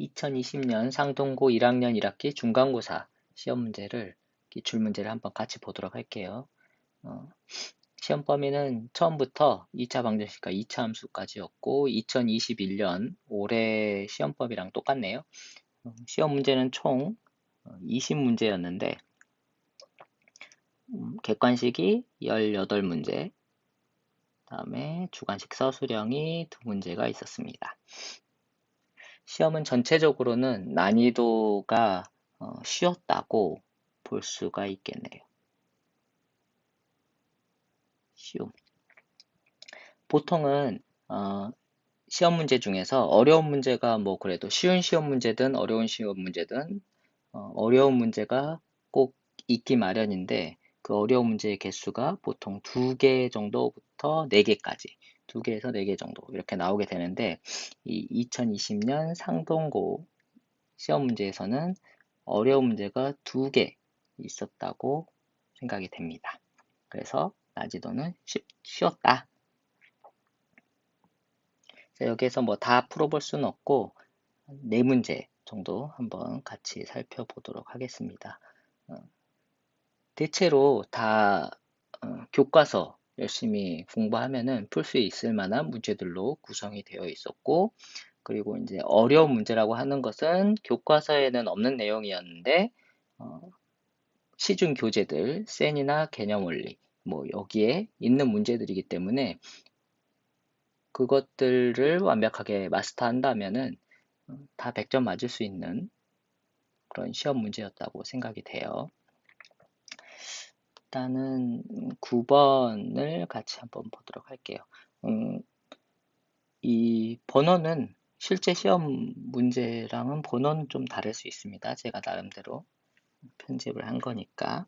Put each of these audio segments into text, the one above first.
2020년 상동고 1학년 1학기 중간고사 시험 문제를, 기출 문제를 한번 같이 보도록 할게요. 시험 범위는 처음부터 2차 방정식과 2차 함수까지였고 2021년 올해 시험 범위랑 똑같네요. 시험 문제는 총 20문제였는데 객관식이 18문제, 다음에 주관식 서술형이 2문제가 있었습니다. 시험은 전체적으로는 난이도가 쉬웠다고 볼 수가 있겠네요. 쉬움. 보통은 시험 문제 중에서 어려운 문제가 뭐 그래도 쉬운 시험 문제든 어려운 시험 문제든 어려운 문제가 꼭 있기 마련인데 그 어려운 문제의 개수가 보통 2개 정도부터 4개까지 2개에서 4개 정도 이렇게 나오게 되는데 이 2020년 상동고 시험 문제에서는 어려운 문제가 2개 있었다고 생각이 됩니다. 그래서 난이도는 쉬웠다. 여기에서 뭐 다 풀어볼 수는 없고 4문제 정도 한번 같이 살펴보도록 하겠습니다. 대체로 다 교과서 열심히 공부하면은 풀 수 있을 만한 문제들로 구성이 되어 있었고, 그리고 이제 어려운 문제라고 하는 것은 교과서에는 없는 내용이었는데 시중 교재들, 센이나 개념 원리, 뭐 여기에 있는 문제들이기 때문에 그것들을 완벽하게 마스터한다면은 다 100점 맞을 수 있는 그런 시험 문제였다고 생각이 돼요. 일단은 9번을 같이 한번 보도록 할게요. 이 번호는 실제 시험 문제랑은 번호는 좀 다를 수 있습니다. 제가 나름대로 편집을 한 거니까.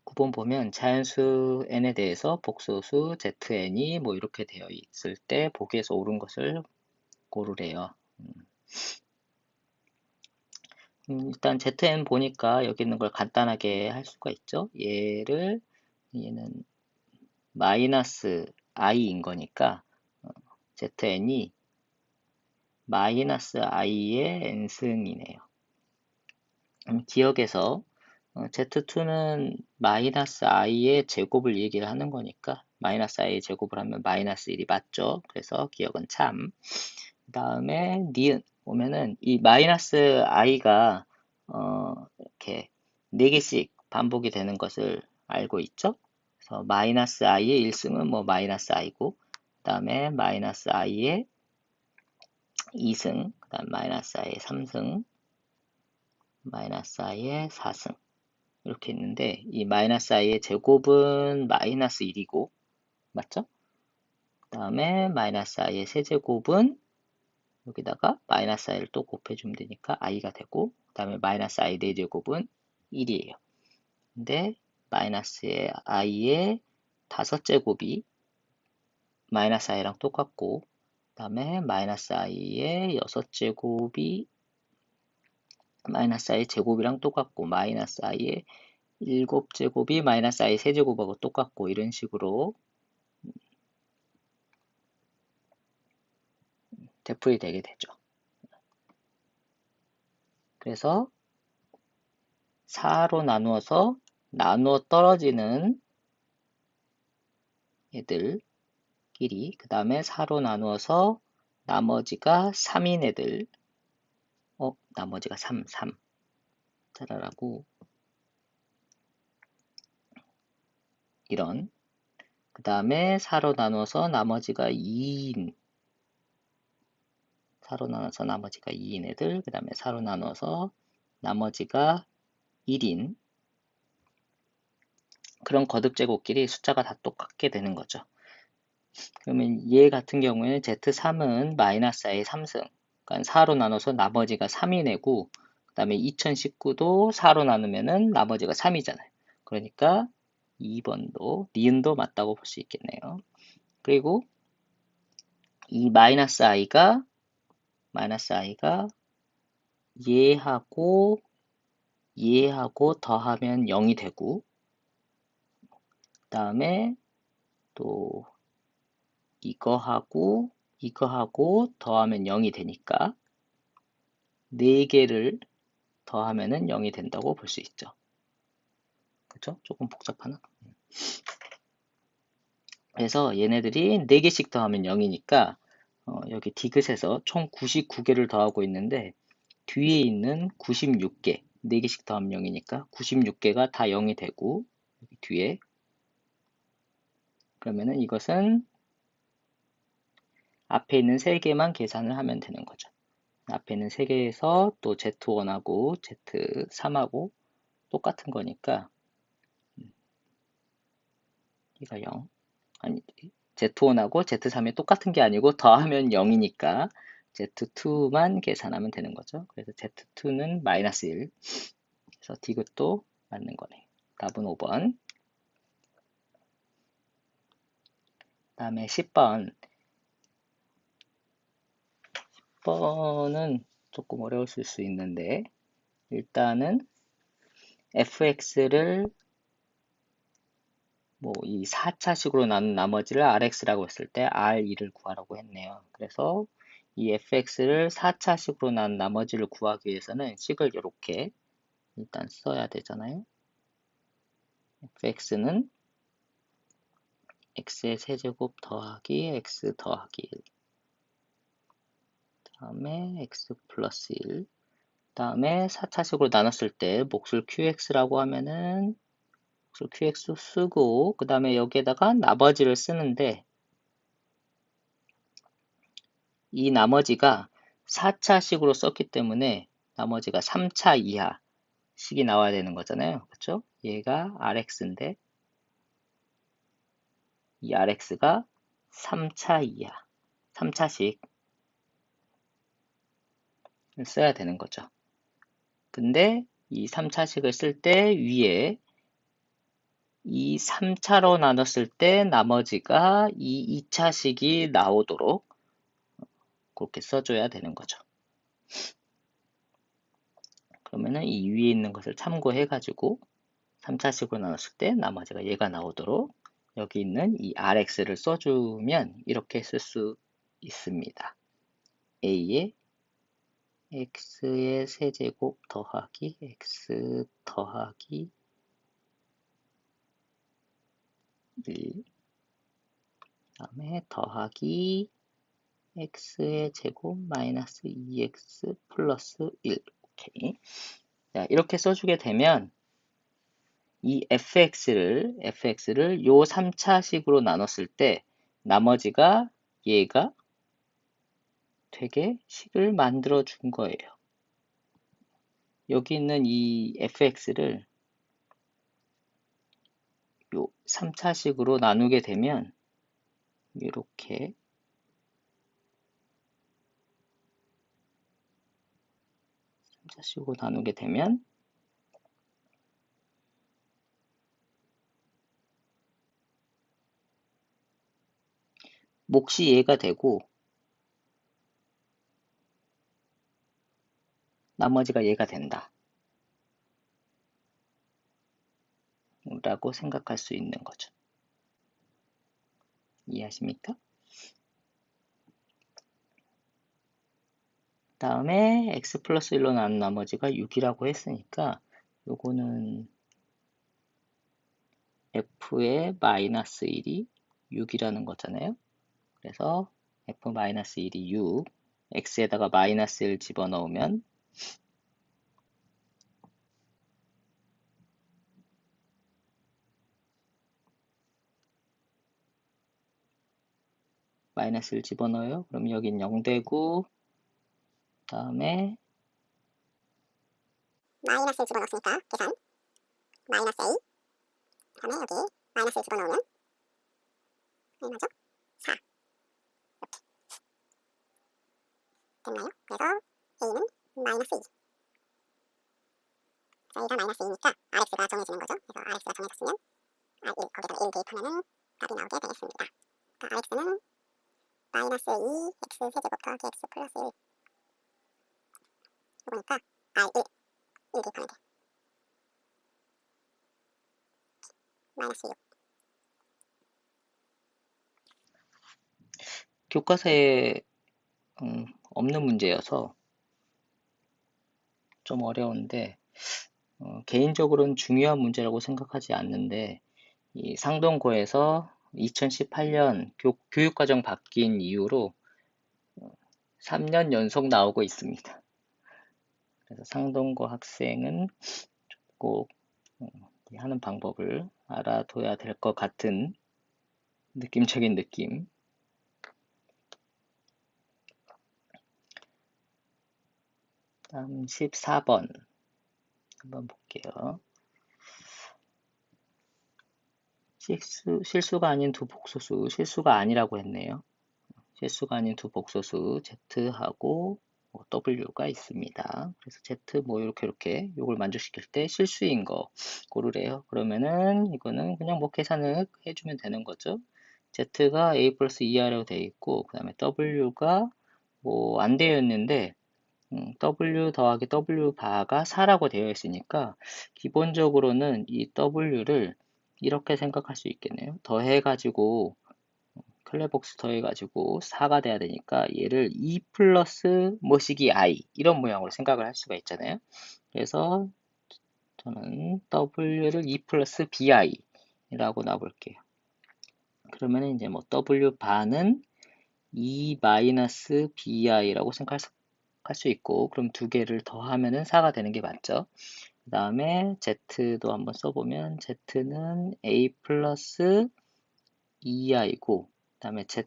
9번 보면 자연수 n에 대해서 복소수 zn이 뭐 이렇게 되어 있을 때 보기에서 옳은 것을 고르래요. 일단 zn 보니까 여기 있는 걸 간단하게 할 수가 있죠. 얘는 마이너스 i인 거니까 zn이 마이너스 i의 n승이네요. 기억에서 z2는 마이너스 i의 제곱을 얘기를 하는 거니까 마이너스 i의 제곱을 하면 마이너스 1이 맞죠. 그래서 기억은 참. 그 다음에 니은 보면은 이 마이너스 i가 이렇게 4개씩 반복이 되는 것을 알고 있죠. 그래서 마이너스 i의 1승은 뭐 마이너스 i고 그 다음에 마이너스 i의 2승, 그 다음 마이너스 i의 3승, 마이너스 i의 4승 이렇게 있는데 이 마이너스 i의 제곱은 마이너스 1이고 맞죠? 그 다음에 마이너스 i의 세제곱은 여기다가 마이너스 i를 또 곱해주면 되니까 i가 되고 그 다음에 마이너스 i 4제곱은 1이에요. 근데 마이너스 i의 5제곱이 마이너스 i랑 똑같고 그 다음에 마이너스 i의 6제곱이 마이너스 i의 제곱이랑 똑같고 마이너스 i의 7제곱이 마이너스 i 세제곱하고 똑같고 이런 식으로 되풀이 되게 되죠. 그래서 4로 나누어서 나누어 떨어지는 애들끼리 그 다음에 4로 나누어서 나머지가 3인 애들 나머지가 3 짜라라고 이런 그 다음에 4로 나누어서 나머지가 2인 4로 나눠서 나머지가 2인 애들 그 다음에 4로 나눠서 나머지가 1인 그런 거듭 제곱끼리 숫자가 다 똑같게 되는 거죠. 그러면 얘 같은 경우에는 Z3은 마이너스 i의 3승 그러니까 4로 나눠서 나머지가 3이내고 그 다음에 2019도 4로 나누면은 나머지가 3이잖아요. 그러니까 2번도 니은도 맞다고 볼 수 있겠네요. 그리고 이 마이너스 i가 얘하고 더하면 0이 되고 그 다음에 또 이거하고 이거하고 더하면 0이 되니까 4개를 더하면은 0이 된다고 볼 수 있죠. 그쵸? 조금 복잡하나? 그래서 얘네들이 4개씩 더하면 0이니까 여기 디귿에서 총 99개를 더하고 있는데 뒤에 있는 96개, 4개씩 더하면 0이니까 96개가 다 0이 되고 여기 뒤에 그러면은 이것은 앞에 있는 3개만 계산을 하면 되는 거죠. 앞에 있는 3개에서 또 Z1하고 Z3하고 똑같은 거니까 이가 0 아니 Z1하고 Z3이 똑같은 게 아니고 더하면 0이니까 Z2만 계산하면 되는 거죠. 그래서 Z2는 마이너스 1. 그래서 디귿도 맞는 거네. 답은 5번. 다음에 10번. 10번은 조금 어려웠을 수 있는데 일단은 fx를 뭐 이 4차식으로 나눈 나머지를 rx라고 했을 때 r2를 구하라고 했네요. 그래서 이 fx를 4차식으로 나눈 나머지를 구하기 위해서는 식을 이렇게 일단 써야 되잖아요. fx는 x의 세제곱 더하기 x 더하기 1 다음에 x 플러스 1 다음에 4차식으로 나눴을 때 몫을 qx라고 하면은 몫을 qx 쓰고 그 다음에 여기에다가 나머지를 쓰는데 이 나머지가 4차식으로 썼기 때문에 나머지가 3차 이하 식이 나와야 되는 거잖아요. 그렇죠? 얘가 rx인데 이 rx가 3차 이하, 3차식을 써야 되는 거죠. 근데 이 3차식을 쓸 때 위에 이 3차로 나눴을 때 나머지가 이 2차식이 나오도록 그렇게 써줘야 되는 거죠. 그러면은 이 위에 있는 것을 참고해가지고 3차식으로 나눴을 때 나머지가 얘가 나오도록 여기 있는 이 rx를 써주면 이렇게 쓸 수 있습니다. a의 x의 세제곱 더하기 x 더하기 1 다음에 더하기 x의 제곱 마이너스 2x 플러스 1 오케이. 자, 이렇게 써주게 되면 이 fx를 요 3차식으로 나눴을 때 나머지가 얘가 되게 식을 만들어 준 거예요. 여기 있는 이 fx를 요 3차식으로 나누게 되면 이렇게 3차식으로 나누게 되면 몫이 얘가 되고 나머지가 얘가 된다 라고 생각할 수 있는 거죠. 이해하십니까? 다음에 x 플러스 1로 나눈 나머지가 6이라고 했으니까 요거는 f의 마이너스 1이 6이라는 거잖아요. 그래서 f 마이너스 1이 6, x에다가 마이너스 1 집어넣으면 마이너스 1 집어넣어요. 그럼 여긴 0 되고 다음에 마이너스 1 집어넣었으니까 계산 마이너스 a 다음에 여기 마이너스 1 집어넣으면 얼마죠? 4 이렇게 됐나요? 그래서 a는 마이너스 2 a가 마이너스 2니까 rx가 정해지는 거죠. 그래서 rx가 정해졌으면 r1 거기다가 1 대입하면 답이 나오게 되겠습니다. 그러니까 rx는 마이너스 2 x 세제곱 더하기 x 플러스 1 이거니까 r1 1 대입하면 돼. 마이너스 6 교과서에 없는 문제여서 좀 어려운데 개인적으로는 중요한 문제라고 생각하지 않는데 이 상동고에서 2018년 교육과정 바뀐 이후로 3년 연속 나오고 있습니다. 그래서 상동고 학생은 꼭 하는 방법을 알아둬야 될 것 같은 느낌적인 느낌. 다음 14번 한번 볼게요. 실수가 아닌 두 복소수, 실수가 아니라고 했네요. 실수가 아닌 두 복소수 Z하고 W가 있습니다. 그래서 Z 뭐 이렇게 요걸 만족시킬 때 실수인 거 고르래요. 그러면은 이거는 그냥 뭐 계산을 해주면 되는 거죠. Z가 A 플러스 2R로 되어 있고 그 다음에 W가 뭐 안 되어 있는데 W 더하기 W 바가 4라고 되어 있으니까 기본적으로는 이 W를 이렇게 생각할 수 있겠네요. 더해가지고 클레복스 더해가지고 4가 돼야 되니까 얘를 2 플러스 뭐시기 i 이런 모양으로 생각을 할 수가 있잖아요. 그래서 저는 W를 2 플러스 bi 라고 놔볼게요. 그러면 이제 뭐 W 바는 2 마이너스 bi라고 생각할 수 있고 그럼 두 개를 더하면은 4가 되는 게 맞죠. 그 다음에 Z도 한번 써보면 Z는 A 플러스 2i고 그 다음에 Z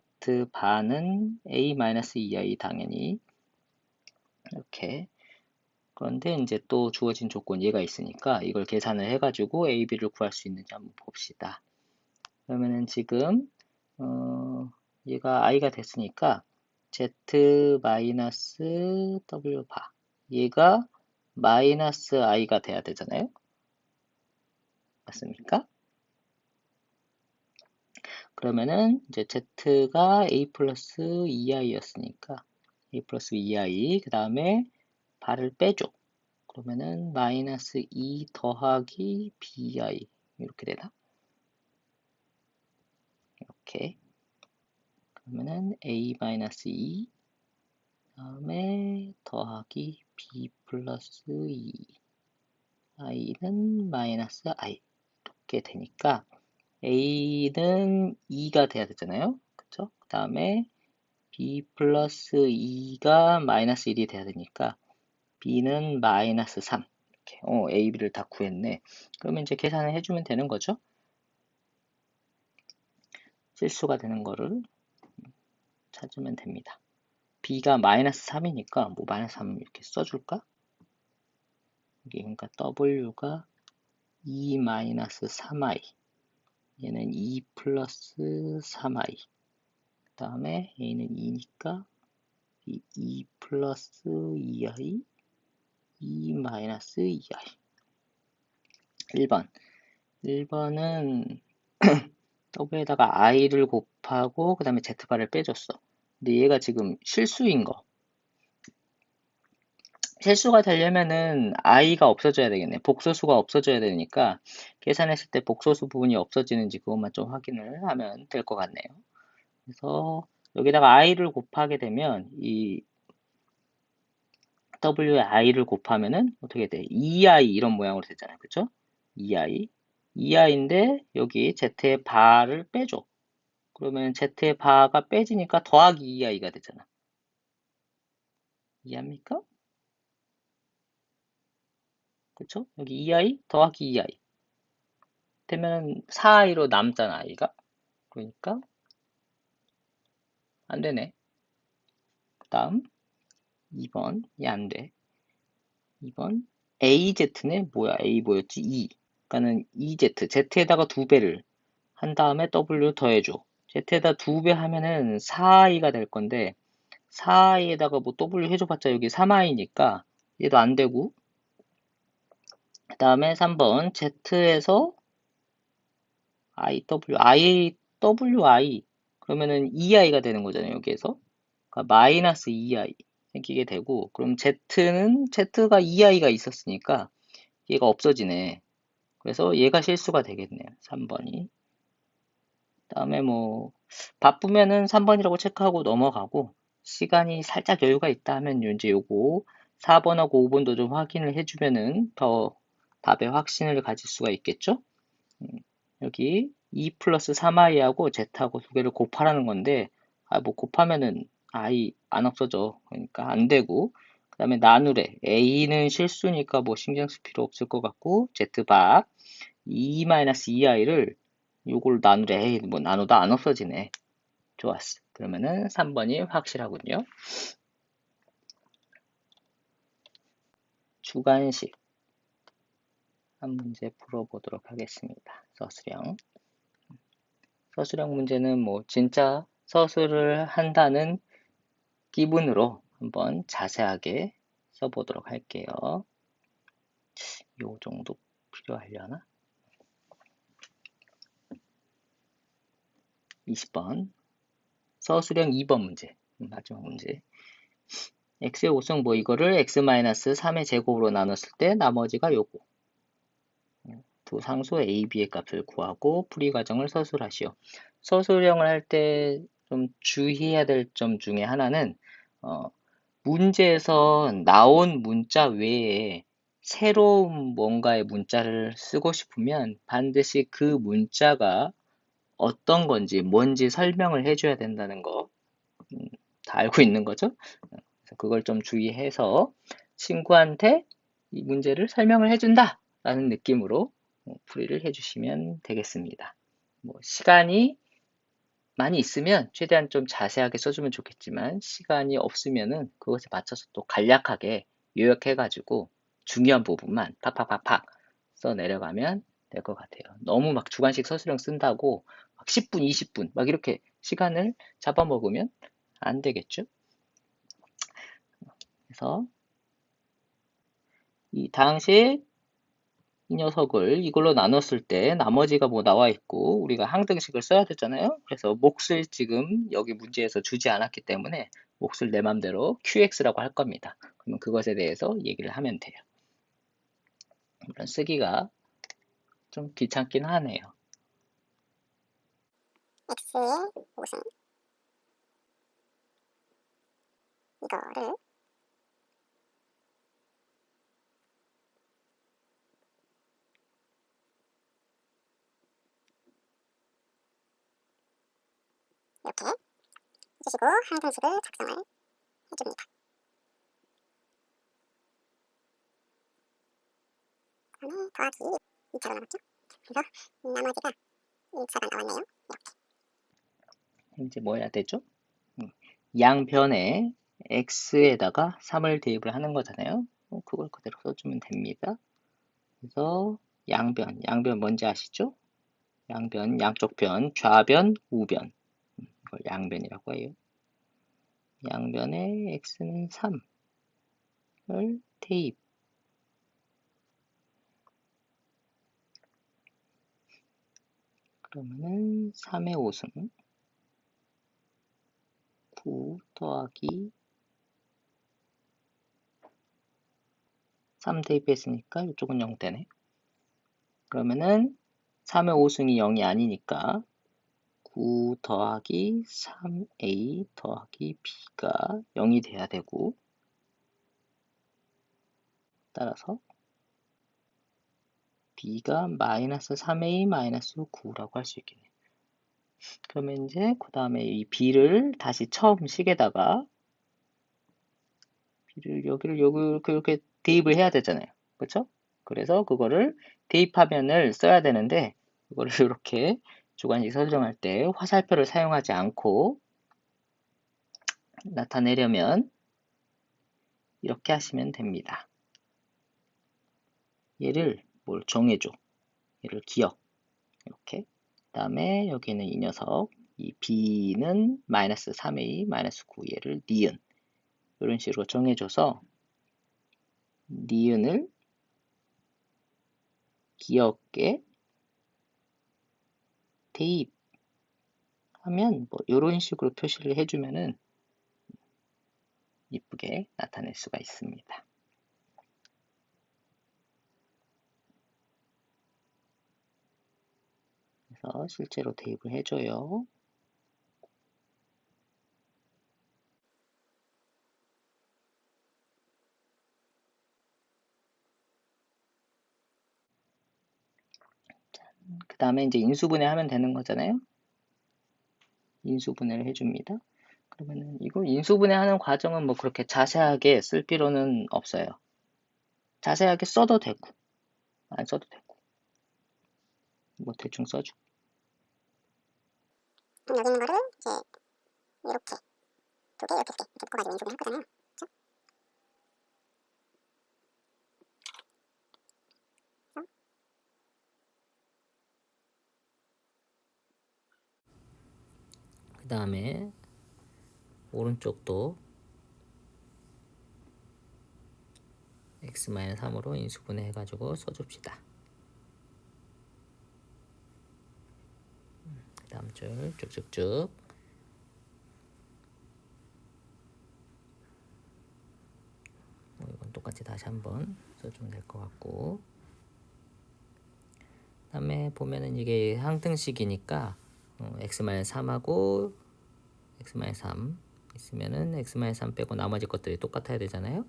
바는 A 마이너스 2i 당연히 이렇게 그런데 이제 또 주어진 조건 얘가 있으니까 이걸 계산을 해가지고 A, B를 구할 수 있는지 한번 봅시다. 그러면은 지금 얘가 i가 됐으니까 Z 마이너스 W 바 얘가 마이너스 i가 돼야 되잖아요. 맞습니까? 그러면은 이제 Z가 A 플러스 2i였으니까 A 플러스 2i 그 다음에 바를 빼줘. 그러면은 마이너스 2 더하기 bi 이렇게 되나? 이렇게 그러면은 A 마이너스 2 다음에 더하기 b 플러스 2 i는 마이너스 i 이렇게 되니까 a는 2가 돼야 되잖아요. 그쵸? 그 다음에 b 플러스 2가 마이너스 1이 돼야 되니까 b는 마이너스 3 이렇게 a, b를 다 구했네. 그러면 이제 계산을 해주면 되는 거죠. 실수가 되는 거를 찾으면 됩니다. b가 마이너스 3이니까 뭐 마이너스 3 이렇게 써줄까? 여기 그러니까 w가 2 마이너스 3i 얘는 2 플러스 3i 그 다음에 a는 2니까 2 플러스 2i 2 마이너스 2i 1번 1번은 w에다가 i를 곱하고 그 다음에 z바를 빼줬어. 근데 얘가 지금 실수인 거. 실수가 되려면은 i가 없어져야 되겠네. 복소수가 없어져야 되니까 계산했을 때 복소수 부분이 없어지는지 그것만 좀 확인을 하면 될 것 같네요. 그래서 여기다가 i를 곱하게 되면 이 w에 i를 곱하면은 어떻게 돼? 2i 이런 모양으로 되잖아요. 그쵸? 2i 2i인데 여기 z의 바를 빼줘. 그러면 z의 바가 빼지니까 더하기 2i가 되잖아. 이해합니까? 그쵸? 여기 2i 더하기 2i 되면 4i로 남잖아, i가. 그러니까 안 되네. 그 다음 2번 얘 안 돼. 2번 az네 뭐야? a 뭐였지? 2. 그러니까는 2z z에다가 2배를 한 다음에 w 더해줘. z에다 2배 하면은 4i가 될 건데 4i에다가 뭐 w 해줘봤자 여기 3i니까 얘도 안 되고 그 다음에 3번 z에서 iwi 그러면은 2i가 되는 거잖아요 여기에서 그러니까 마이너스 2i 생기게 되고 그럼 z가 2i가 있었으니까 얘가 없어지네. 그래서 얘가 실수가 되겠네요. 3번이. 다음에 뭐 바쁘면은 3번이라고 체크하고 넘어가고, 시간이 살짝 여유가 있다 하면 이제 요거 4번하고 5번도 좀 확인을 해주면은 더 답에 확신을 가질 수가 있겠죠? 음, 여기 2 플러스 3i하고 z하고 두 개를 곱하라는 건데, 뭐 곱하면은 i 안 없어져. 그러니까 안 되고, 그 다음에 나누래. a는 실수니까 뭐 신경 쓸 필요 없을 것 같고, z바 2-2i를 요걸 나누래. 에이, 뭐 나누다 안 없어지네. 좋았어. 그러면은 3번이 확실하군요. 주관식 한 문제 풀어보도록 하겠습니다. 서술형. 서술형 문제는 뭐 진짜 서술을 한다는 기분으로 한번 자세하게 써보도록 할게요. 요 정도 필요하려나? 20번. 서술형 2번 문제. 마지막 문제. x의 5승 뭐 이거를 x-3의 제곱으로 나눴을 때 나머지가 요거. 두 상수 a, b의 값을 구하고 풀이 과정을 서술하시오. 서술형을 할 때 좀 주의해야 될 점 중에 하나는 문제에서 나온 문자 외에 새로운 뭔가의 문자를 쓰고 싶으면 반드시 그 문자가 어떤 건지 뭔지 설명을 해줘야 된다는 거 다 알고 있는 거죠? 그래서 그걸 좀 주의해서 친구한테 이 문제를 설명을 해준다 라는 느낌으로 풀이를 해주시면 되겠습니다. 뭐 시간이 많이 있으면 최대한 좀 자세하게 써주면 좋겠지만 시간이 없으면은 그것에 맞춰서 또 간략하게 요약해가지고 중요한 부분만 팍팍팍팍 써 내려가면 될 것 같아요. 너무 막 주관식 서술형 쓴다고 막 10분, 20분 막 이렇게 시간을 잡아먹으면 안 되겠죠? 그래서 이 당시에 이 녀석을 이걸로 나눴을 때 나머지가 뭐 나와 있고 우리가 항등식을 써야 되잖아요. 그래서 몫을 지금 여기 문제에서 주지 않았기 때문에 몫을 내 맘대로 QX라고 할 겁니다. 그러면 그것에 대해서 얘기를 하면 돼요. 물론 쓰기가 좀 귀찮긴 하네요. x의 5승 이거를 이렇게 해주시고 항등식을 작성을 해줍니다. 그다음에 더하기 2차로 나눴죠? 그래서 나머지가 1차가 나왔네요. 이제 뭐 해야 되죠? 양변에 x에다가 3을 대입을 하는 거잖아요. 그걸 그대로 써주면 됩니다. 그래서 양변 뭔지 아시죠? 양변, 양쪽 변, 좌변, 우변. 이걸 양변이라고 해요. 양변에 x는 3을 대입. 그러면은 3의 5승 9 더하기 3 대입했으니까 이쪽은 0 되네. 그러면은 3의 5승이 0이 아니니까 9 더하기 3a 더하기 b가 0이 돼야 되고 따라서 b가 마이너스 3a 마이너스 9라고 할 수 있겠네. 그러면 이제 그 다음에 이 b를 다시 처음 식에다가 b를 여기를 이렇게 대입을 해야 되잖아요. 그렇죠? 그래서 그거를 대입화면을 써야 되는데 이거를 이렇게 주관식 설정할 때 화살표를 사용하지 않고 나타내려면 이렇게 하시면 됩니다. 얘를 뭘 정해줘. 얘를 기억. 이렇게. 그 다음에 여기는 이 녀석. 이 b는 마이너스 3a 마이너스 9 얘를 니은. 이런 식으로 정해줘서 니은을 기억에 대입하면 뭐 이런 식으로 표시를 해주면은 이쁘게 나타낼 수가 있습니다. 그래서 실제로 대입을 해줘요. 그 다음에 이제 인수분해 하면 되는 거잖아요. 인수분해를 해줍니다. 그러면은 이거 인수분해하는 과정은 뭐 그렇게 자세하게 쓸 필요는 없어요. 자세하게 써도 되고 안 써도 되고 뭐 대충 써줘. 그럼 여기 있는 거를 이제 이렇게 두 개, 이렇게 두 개 이렇게 묶어가지고 인수분해 할 거잖아요. 그렇죠? 그 다음에 오른쪽도 x-3으로 인수분해 해가지고 써줍시다. 그 다음 줄 쭉쭉쭉. 이건 똑같이 다시 한번 써주면 될 것 같고, 그 다음에 보면은 이게 항등식이니까 x-3하고 x-3 있으면은 x-3 빼고 나머지 것들이 똑같아야 되잖아요.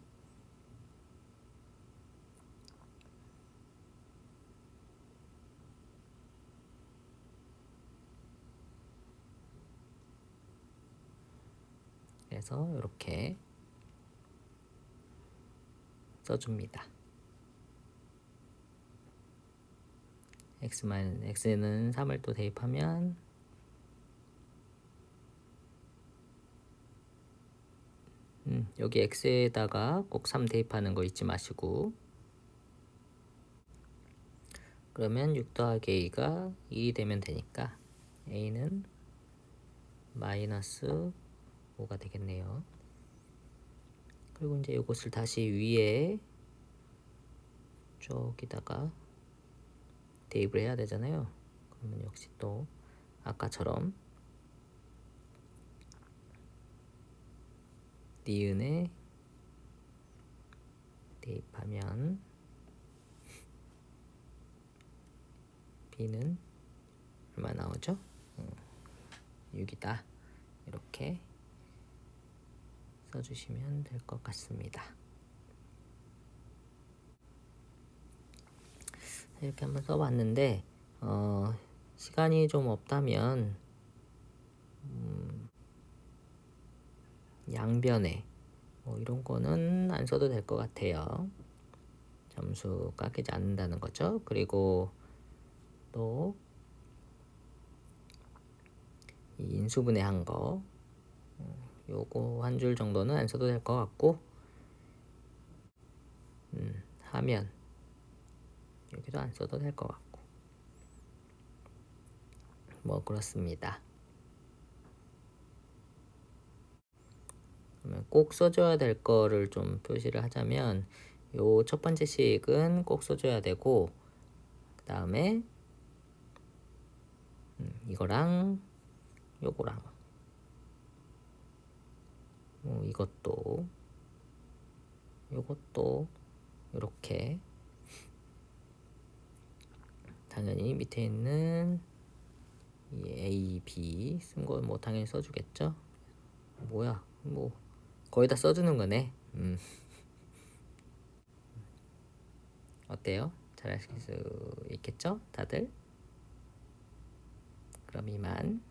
그래서 이렇게 써줍니다. x는 3을 또 대입하면 여기 x에다가 꼭 3 대입하는 거 잊지 마시고, 그러면 6 더하기 a가 2 되면 되니까 a는 마이너스 5가 되겠네요. 그리고 이제 이것을 다시 위에 쪽에다가 대입을 해야 되잖아요. 그러면 역시 또 아까처럼 니은에 대입하면 b는 얼마 나오죠? 6이다. 이렇게 써주시면 될 것 같습니다. 이렇게 한번 써봤는데 시간이 좀 없다면 양변에 뭐 이런 거는 안 써도 될 것 같아요. 점수 깎이지 않는다는 거죠. 그리고 또 이 인수분해 한 거 요거 한 줄 정도는 안 써도 될 것 같고, 하면 여기도 안 써도 될 것 같고 뭐 그렇습니다. 그러면 꼭 써줘야 될 거를 좀 표시를 하자면 요 첫 번째 식은 꼭 써줘야 되고, 그 다음에 이거랑 요거랑 이것도 요것도 이렇게 당연히 밑에 있는 이 A, B 쓴 거 뭐 당연히 써주겠죠. 뭐야 뭐 거의 다 써주는 거네. 어때요? 잘 하실 수 있겠죠 다들? 그럼 이만.